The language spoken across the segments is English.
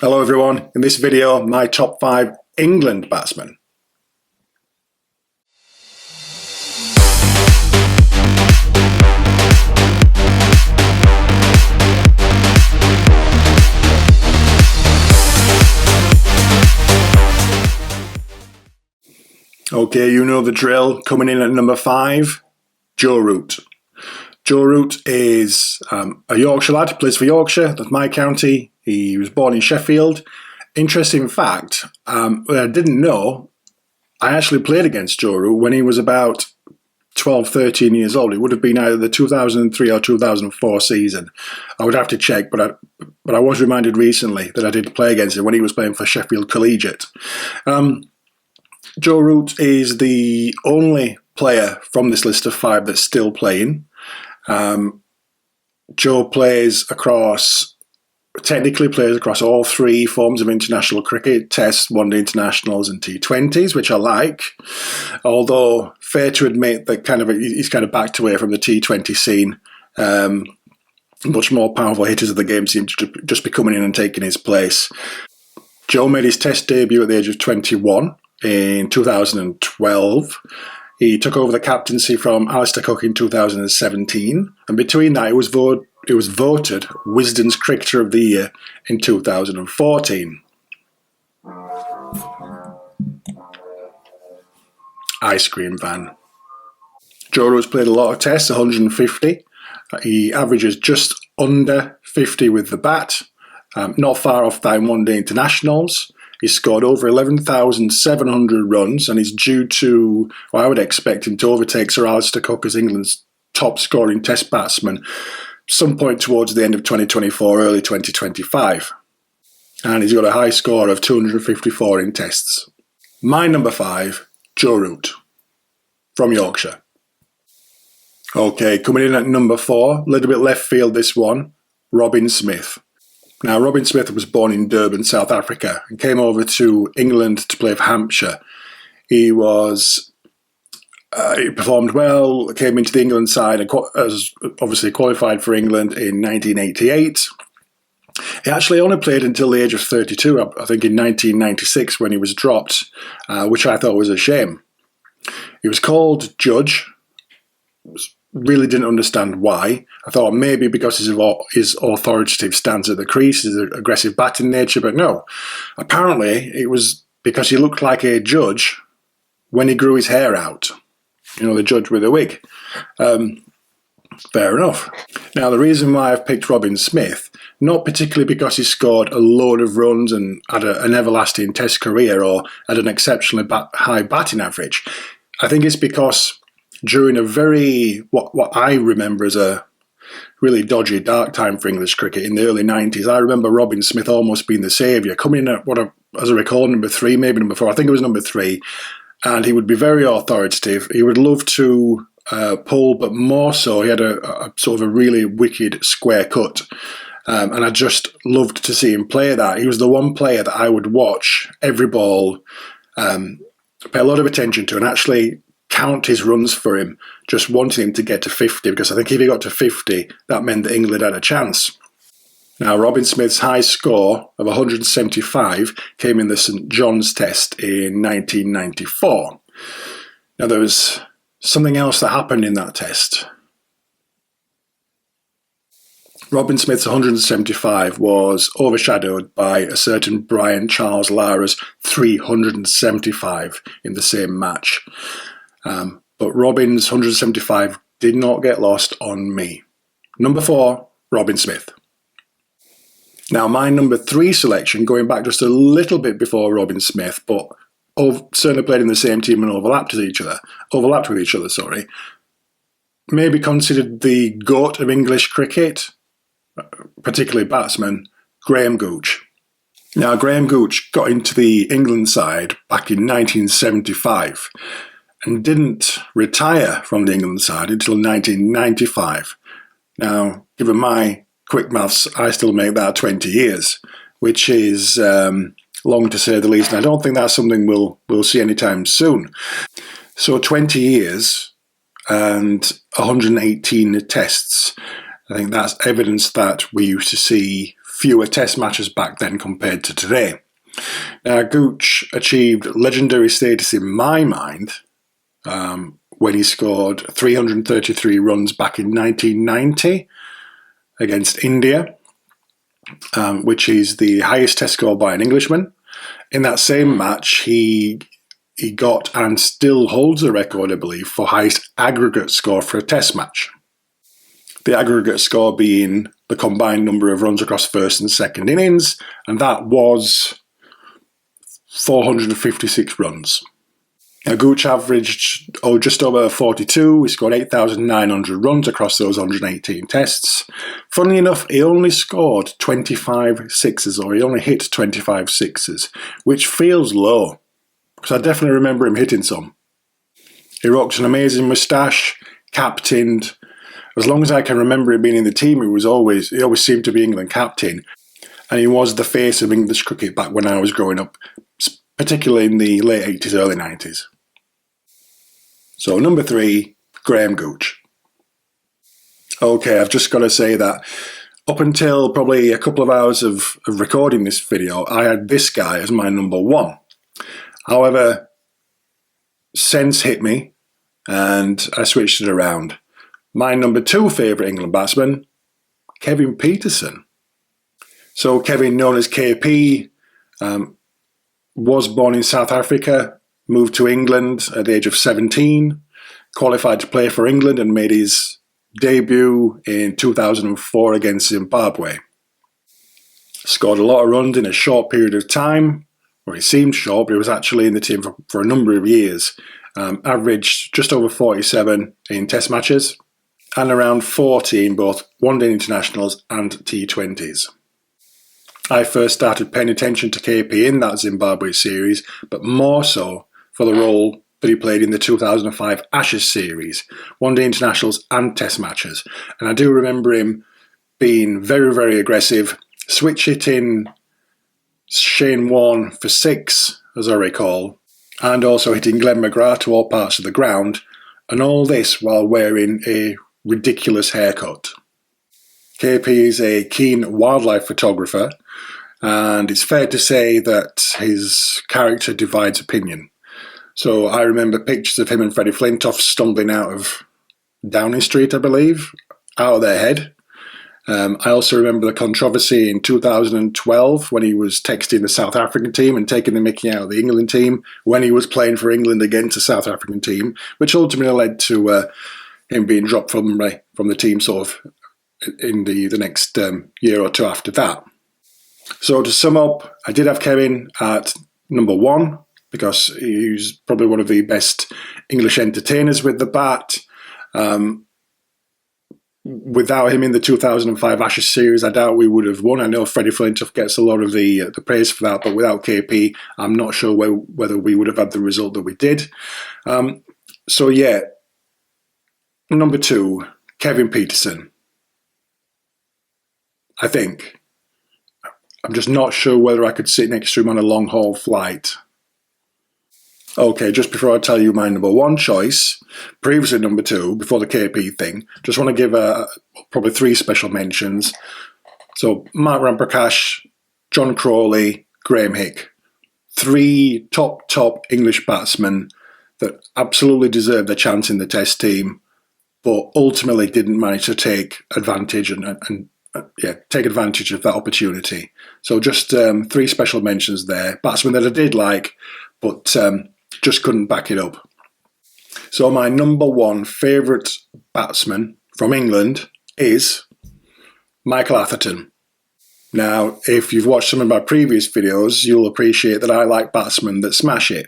Hello everyone, in this video my top 5 England batsmen. Okay, you know the drill. Coming in at number 5, Joe Root. Joe Root is a Yorkshire lad, plays for Yorkshire, that's my county. He was born in Sheffield. Interesting fact, I didn't know, I actually played against Joe Root when he was about 12, 13 years old. It would have been either the 2003 or 2004 season. I would have to check, but I was reminded recently that I did play against him when he was playing for Sheffield Collegiate. Joe Root is the only player from this list of 5 that's still playing. Joe technically plays across all 3 forms of international cricket: Tests, One-Day Internationals and T20s, which I like. Although, fair to admit that he's kind of backed away from the T20 scene. Much more powerful hitters of the game seem to just be coming in and taking his place. Joe made his Test debut at the age of 21 in 2012. He took over the captaincy from Alistair Cook in 2017, and between that, he was voted Wisden's Cricketer of the Year in 2014. Ice cream van. Joe Root's played a lot of tests, 150. He averages just under 50 with the bat, not far off that in one-day internationals. He's scored over 11,700 runs and he's due to, well, I would expect him to overtake Sir Alistair Cook as England's top scoring Test batsman some point towards the end of 2024, early 2025. And he's got a high score of 254 in Tests. My number 5, Joe Root, from Yorkshire. Okay, coming in at number 4, a little bit left field this one, Robin Smith. Now, Robin Smith was born in Durban, South Africa, and came over to England to play for Hampshire. He performed well, came into the England side, and obviously qualified for England in 1988. He actually only played until the age of 32, I think in 1996 when he was dropped, which I thought was a shame. He was called Judge. Really didn't understand why. I thought maybe because his authoritative stance at the crease, his aggressive batting nature, but no. Apparently it was because he looked like a judge when he grew his hair out. You know, the judge with a wig. Fair enough. Now, the reason why I've picked Robin Smith, not particularly because he scored a load of runs and had an everlasting Test career or had an exceptionally high batting average. I think it's because during a what I remember as a really dodgy, dark time for English cricket in the early 90s, I remember Robin Smith almost being the saviour, coming in at, as I recall, number 3, maybe number 4, I think it was number 3, and he would be very authoritative. He would love to pull, but more so, he had a sort of a really wicked square cut, and I just loved to see him play that. He was the one player that I would watch every ball, pay a lot of attention to, and actually count his runs for him, just wanting him to get to 50, because I think if he got to 50, that meant that England had a chance. Now, Robin Smith's high score of 175 came in the St John's Test in 1994. Now, there was something else that happened in that test. Robin Smith's 175 was overshadowed by a certain Brian Charles Lara's 375 in the same match. But Robin's 175 did not get lost on me. Number 4, Robin Smith. Now, my number 3 selection, going back just a little bit before Robin Smith, but certainly played in the same team and overlapped with each other, may be considered the GOAT of English cricket, particularly batsman, Graham Gooch. Now, Graham Gooch got into the England side back in 1975 and didn't retire from the England side until 1995. Now, given my quick maths, I still make that 20 years, which is long to say the least, and I don't think that's something we'll see anytime soon. So 20 years and 118 tests. I think that's evidence that we used to see fewer test matches back then compared to today. Now, Gooch achieved legendary status in my mind when he scored 333 runs back in 1990 against India, which is the highest test score by an Englishman. In that same match, he got and still holds the record, I believe, for highest aggregate score for a test match. The aggregate score being the combined number of runs across first and second innings, and that was 456 runs. Now, Gooch averaged just over 42. He scored 8,900 runs across those 118 tests. Funnily enough, he only scored 25 sixes, or he only hit 25 sixes, which feels low, because I definitely remember him hitting some. He rocked an amazing moustache, captained. As long as I can remember him being in the team, he always seemed to be England captain, and he was the face of English cricket back when I was growing up, particularly in the late 80s, early 90s. So number 3, Graham Gooch. Okay, I've just got to say that up until probably a couple of hours of recording this video, I had this guy as my number 1. However, sense hit me and I switched it around. My number 2 favourite England batsman, Kevin Pietersen. So Kevin, known as KP, was born in South Africa, moved to England at the age of 17, qualified to play for England and made his debut in 2004 against Zimbabwe. Scored a lot of runs in a short period of time, or it seemed short, but he was actually in the team for a number of years. Averaged just over 47 in test matches and around 40 in both one-day internationals and T20s. I first started paying attention to KP in that Zimbabwe series, but more so for the role that he played in the 2005 Ashes series, one-day internationals and test matches. And I do remember him being very, very aggressive, switch hitting Shane Warne for 6, as I recall, and also hitting Glenn McGrath to all parts of the ground, and all this while wearing a ridiculous haircut. KP is a keen wildlife photographer, and it's fair to say that his character divides opinion. So I remember pictures of him and Freddie Flintoff stumbling out of Downing Street, I believe, out of their head. I also remember the controversy in 2012 when he was texting the South African team and taking the mickey out of the England team when he was playing for England against the South African team, which ultimately led to him being dropped from the team sort of in the next year or two after that. So to sum up, I did have Kevin at number 1 because he's probably one of the best English entertainers with the bat. Without him in the 2005 Ashes series, I doubt we would have won. I know Freddie Flintoff gets a lot of the praise for that, but without KP, I'm not sure whether we would have had the result that we did. So yeah, number 2, Kevin Pietersen. I think. I'm just not sure whether I could sit next to him on a long haul flight. Okay, just before I tell you my number 1 choice, previously number 2, before the KP thing, just want to give probably 3 special mentions. So Mark Ramprakash, John Crawley, Graham Hick. 3 top English batsmen that absolutely deserved their chance in the Test team, but ultimately didn't manage to take advantage take advantage of that opportunity. So just 3 special mentions there. Batsmen that I did like, but just couldn't back it up. So my number 1 favourite batsman from England is Michael Atherton. Now, if you've watched some of my previous videos, you'll appreciate that I like batsmen that smash it.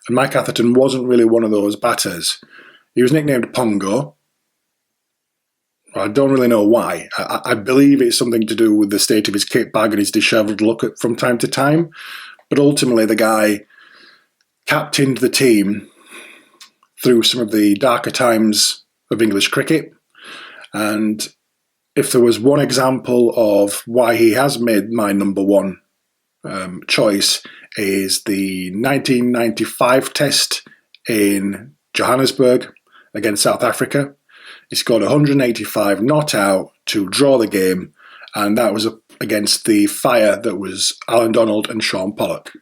And Mike Atherton wasn't really one of those batters. He was nicknamed Pongo. I don't really know why. I believe it's something to do with the state of his kit bag and his dishevelled look from time to time. But ultimately, the guy captained the team through some of the darker times of English cricket. And if there was one example of why he has made my number 1 choice, is the 1995 Test in Johannesburg against South Africa. He scored 185 not out to draw the game, and that was against the fire that was Alan Donald and Sean Pollock.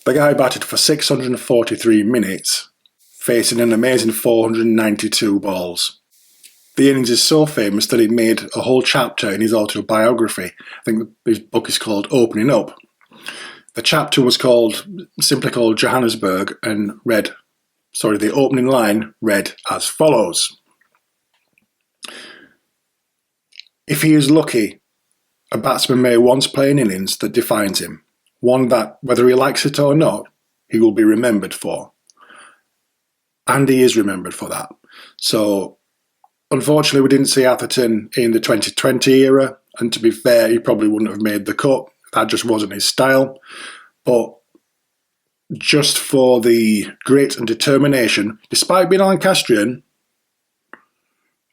The guy batted for 643 minutes, facing an amazing 492 balls. The innings is so famous that it made a whole chapter in his autobiography. I think his book is called Opening Up. The chapter was simply called Johannesburg, and the opening line read as follows. If he is lucky, a batsman may once play an innings that defines him, one that, whether he likes it or not, he will be remembered for. And he is remembered for that. So, unfortunately, we didn't see Atherton in the 2020 era, and to be fair, he probably wouldn't have made the cut. That just wasn't his style. But just for the grit and determination, despite being Lancastrian,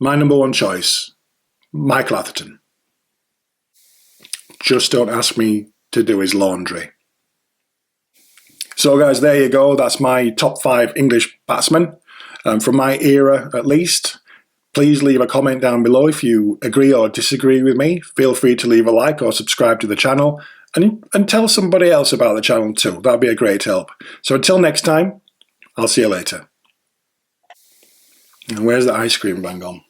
my number one choice, Michael Atherton. Just don't ask me to do his laundry. So guys, there you go. That's my top 5 English batsmen, from my era at least. Please leave a comment down below if you agree or disagree with me. Feel free to leave a like or subscribe to the channel, and tell somebody else about the channel too. That'd be a great help. So until next time, I'll see you later. And where's the ice cream van gone?